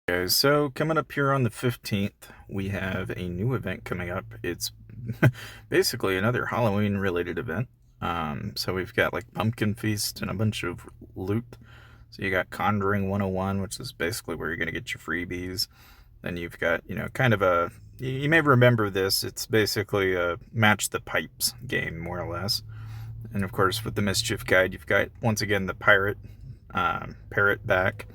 Guys, so coming up here on the 15th, we have a new event coming up. It's basically another Halloween related event. So we've got like Pumpkin Feast and a bunch of loot. So you got Conjuring 101, which is basically where you're going to get your freebies. Then you've got, kind of you may remember this. It's basically a match the pipes game, more or less. And of course, with the Mischief Guide, you've got, once again, the parrot back.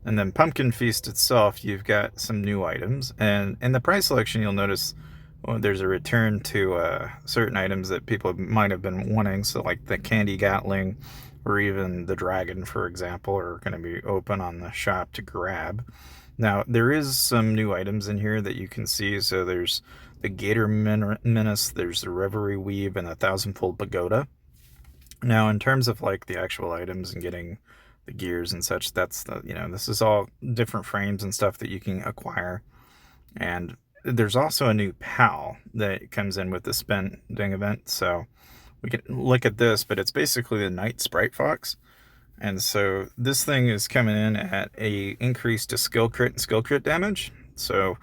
And then Pumpkin Feast itself, you've got some new items. And in the price selection, you'll notice there's a return to certain items that people might have been wanting. So like the Candy Gatling or even the Dragon, for example, are going to be open on the shop to grab. Now, there is some new items in here that you can see. So there's the Gator Menace, there's the Reverie Weave, and the Thousandfold Pagoda. Now, in terms of like the actual items and getting the gears and such, that's this is all different frames and stuff that you can acquire. And there's also a new PAL that comes in with the spending event. So we can look at this, but it's basically the Night Sprite Fox. And so this thing is coming in at a increase to skill crit and skill crit damage. So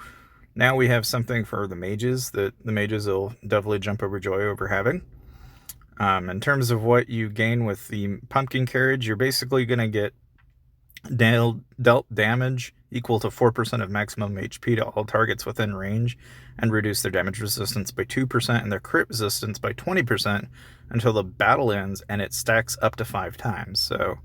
now we have something for the mages that the mages will definitely jump overjoy over having. In terms of what you gain with the pumpkin carriage, you're basically going to get dealt damage equal to 4% of maximum HP to all targets within range, and reduce their damage resistance by 2% and their crit resistance by 20% until the battle ends, and it stacks up to 5 times. So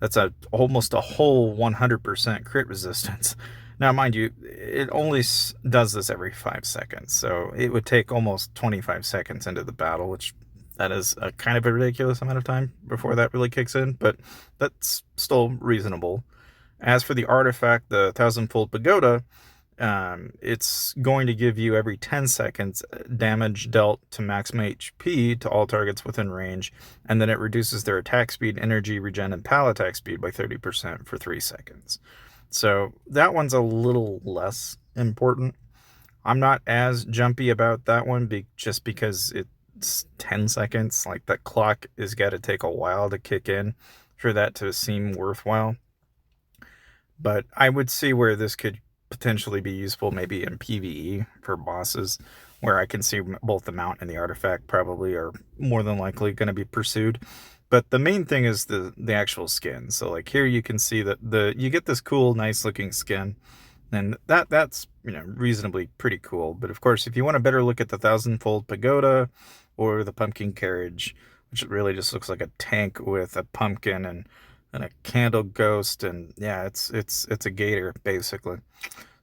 that's almost a whole 100% crit resistance. Now, mind you, it only does this every 5 seconds, so it would take almost 25 seconds into the battle, which that is a kind of a ridiculous amount of time before that really kicks in, but that's still reasonable. As for the artifact, the Thousandfold Pagoda, it's going to give you every 10 seconds damage dealt to maximum HP to all targets within range, and then it reduces their attack speed, energy regen, and PAL attack speed by 30% for 3 seconds. So that one's a little less important. I'm not as jumpy about that one just because it's 10 seconds. Like, that clock is got to take a while to kick in for that to seem worthwhile. But I would see where this could potentially be useful, maybe in PvE for bosses, where I can see both the mount and the artifact probably are more than likely going to be pursued. But the main thing is the actual skin. So like here you can see that you get this cool, nice looking skin, and that's reasonably pretty cool. But of course, if you want a better look at the Thousandfold Pagoda or the Pumpkin Carriage, which really just looks like a tank with a pumpkin and a candle ghost, and yeah, it's a gator basically.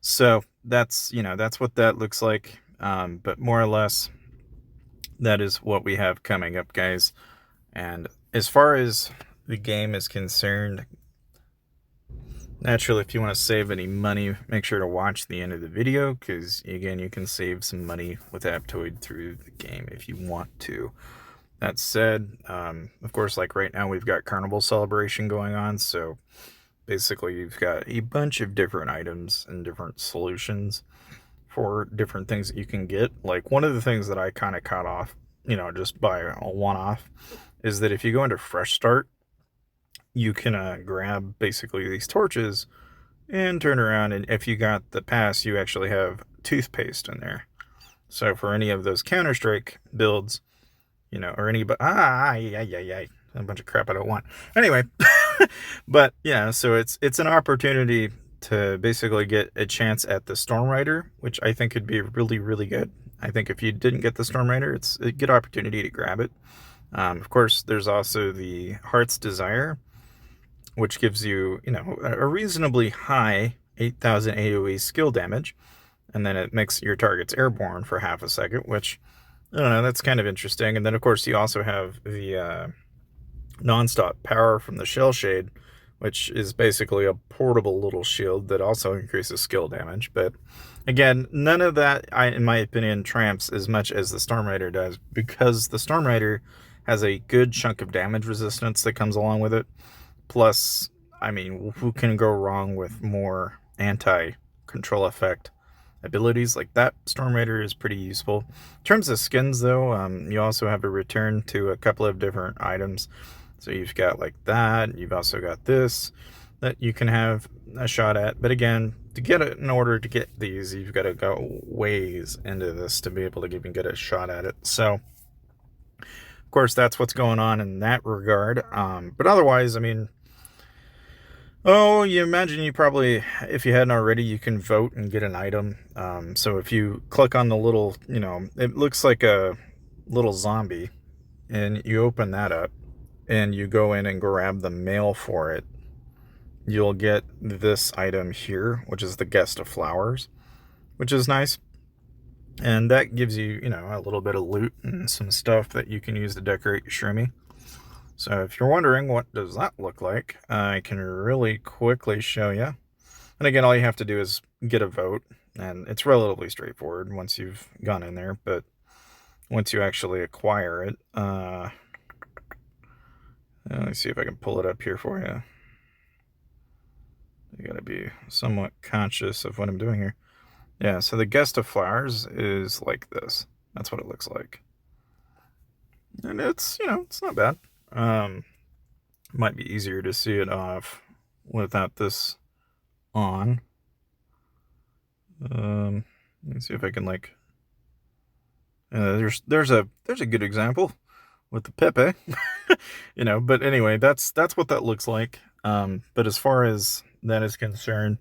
So that's what that looks like. But more or less, that is what we have coming up, guys. And as far as the game is concerned, naturally, if you want to save any money, make sure to watch the end of the video, because again, you can save some money with Aptoid through the game if you want to. That said, of course, like right now, we've got Carnival Celebration going on, so basically you've got a bunch of different items and different solutions for different things that you can get. Like, one of the things that I kind of caught off, just by a one-off, is that if you go into Fresh Start, you can grab basically these torches and turn around, and if you got the pass, you actually have toothpaste in there. So for any of those Counter-Strike builds, or any, a bunch of crap I don't want. Anyway, but yeah, so it's an opportunity to basically get a chance at the Storm Rider, which I think could be really, really good. I think if you didn't get the Storm Rider, it's a good opportunity to grab it. Of course, there's also the Heart's Desire, which gives you, a reasonably high 8,000 AoE skill damage, and then it makes your targets airborne for half a second, which, I don't know, that's kind of interesting. And then, of course, you also have the non-stop power from the Shell Shade, which is basically a portable little shield that also increases skill damage. But again, none of that, in my opinion, tramps as much as the Storm Rider does, because the Storm Rider has a good chunk of damage resistance that comes along with it. Plus, I mean, who can go wrong with more anti-control effect abilities like that? Storm Raider is pretty useful. In terms of skins, though, you also have a return to a couple of different items. So you've got like that. You've also got this. that you can have a shot at. But again, to get it, in order to get these, you've got to go ways into this to be able to even get a shot at it. So, of course, that's what's going on in that regard. But otherwise, I mean, oh, you imagine you probably, if you hadn't already, you can vote and get an item. So if you click on the little, it looks like a little zombie, and you open that up, and you go in and grab the mail for it, you'll get this item here, which is the Guest of Flowers, which is nice. And that gives you, a little bit of loot and some stuff that you can use to decorate your shroomy. So if you're wondering what does that look like, I can really quickly show you. And again, all you have to do is get a vote, and it's relatively straightforward once you've gone in there. But once you actually acquire it, let me see if I can pull it up here for you. You got to be somewhat conscious of what I'm doing here. Yeah, so the Guest of Flowers is like this. That's what it looks like. And it's, it's not bad. Might be easier to see it off without this on. Let me see if I can there's a good example with the Pepe. But anyway, that's what that looks like. But as far as that is concerned,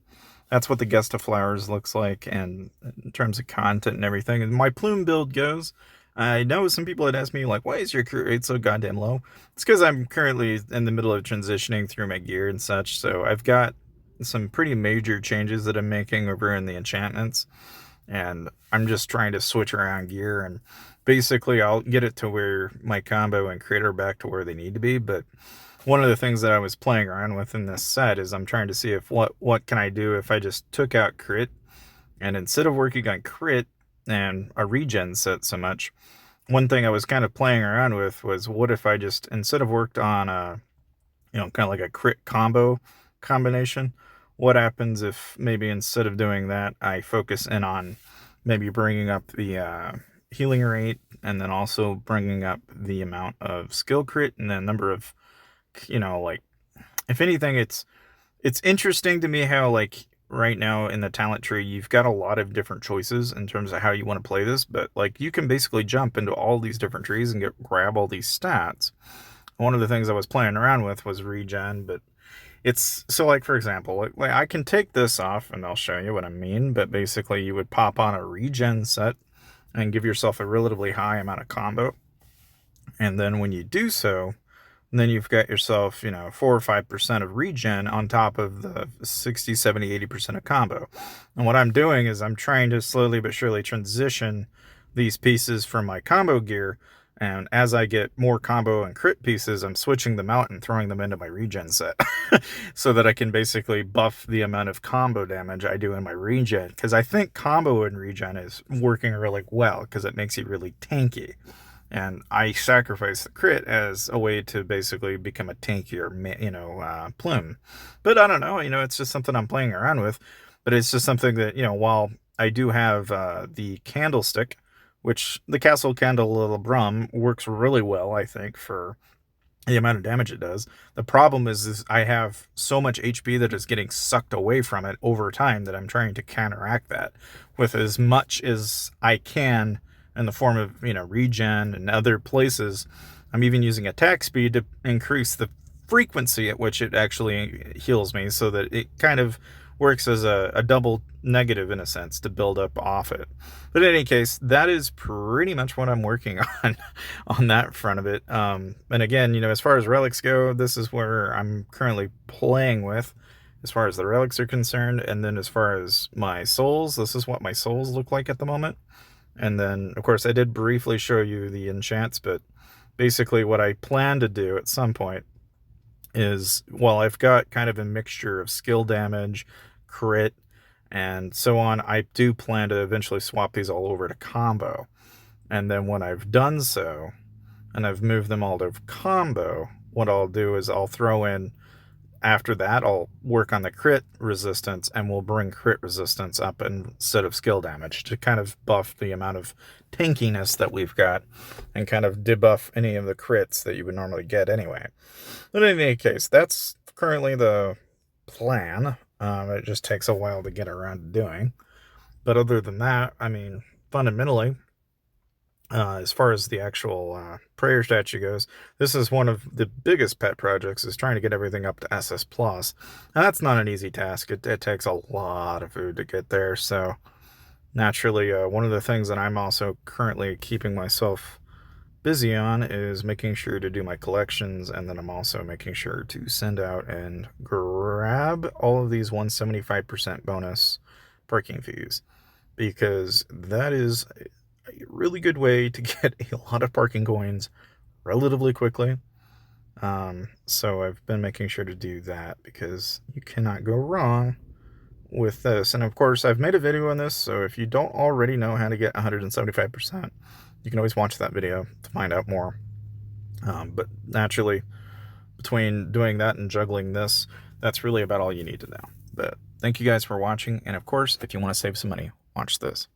that's what the Guest of Flowers looks like, and in terms of content and everything. And my plume build goes, I know some people had asked me, like, why is your crew rate so goddamn low? It's because I'm currently in the middle of transitioning through my gear and such, so I've got some pretty major changes that I'm making over in the enchantments, and I'm just trying to switch around gear, and basically I'll get it to where my combo and crit are back to where they need to be. But one of the things that I was playing around with in this set is I'm trying to see if what can I do if I just took out crit, and instead of working on crit and a regen set so much, one thing I was kind of playing around with was, what if I just, instead of worked on a, kind of like a crit combination, what happens if maybe instead of doing that, I focus in on maybe bringing up the healing rate, and then also bringing up the amount of skill crit and the number of, if anything, it's interesting to me how, right now in the talent tree, you've got a lot of different choices in terms of how you want to play this, but you can basically jump into all these different trees and grab all these stats. One of the things I was playing around with was regen, but it's, so for example, I can take this off and I'll show you what I mean, but basically you would pop on a regen set and give yourself a relatively high amount of combo. And then when you do so, then you've got yourself, 4 or 5% of regen on top of the 60, 70, 80% of combo. And what I'm doing is I'm trying to slowly but surely transition these pieces from my combo gear. And as I get more combo and crit pieces, I'm switching them out and throwing them into my regen set so that I can basically buff the amount of combo damage I do in my regen. Because I think combo and regen is working really well because it makes you really tanky. And I sacrifice the crit as a way to basically become a tankier, plume. But I don't know, it's just something I'm playing around with. But it's just something that, while I do have the candlestick, which the Castle Candle Brum works really well, I think, for the amount of damage it does. The problem is I have so much HP that is getting sucked away from it over time that I'm trying to counteract that with as much as I can in the form of, regen and other places. I'm even using attack speed to increase the frequency at which it actually heals me, so that it kind of works as a double negative, in a sense, to build up off it. But in any case, that is pretty much what I'm working on that front of it. And again, as far as relics go, this is where I'm currently playing with as far as the relics are concerned. And then as far as my souls, this is what my souls look like at the moment. And then, of course, I did briefly show you the enchants, but basically what I plan to do at some point is, well, I've got kind of a mixture of skill damage, crit, and so on. I do plan to eventually swap these all over to combo. And then when I've done so, and I've moved them all to combo, what I'll do is I'll throw in, after that, I'll work on the crit resistance, and we'll bring crit resistance up instead of skill damage to kind of buff the amount of tankiness that we've got and kind of debuff any of the crits that you would normally get anyway. But in any case, that's currently the plan. It just takes a while to get around to doing. But other than that, I mean, fundamentally, as far as the actual prayer statue goes, this is one of the biggest pet projects, is trying to get everything up to SS Plus. And that's not an easy task. It takes a lot of food to get there. So naturally, one of the things that I'm also currently keeping myself busy on is making sure to do my collections, and then I'm also making sure to send out and grab all of these 175% bonus parking fees, because that is a really good way to get a lot of parking coins relatively quickly. So I've been making sure to do that, because you cannot go wrong with this. And of course, I've made a video on this, so if you don't already know how to get 175%, you can always watch that video to find out more. But naturally, between doing that and juggling this, that's really about all you need to know. But thank you guys for watching, and of course, if you want to save some money, watch this.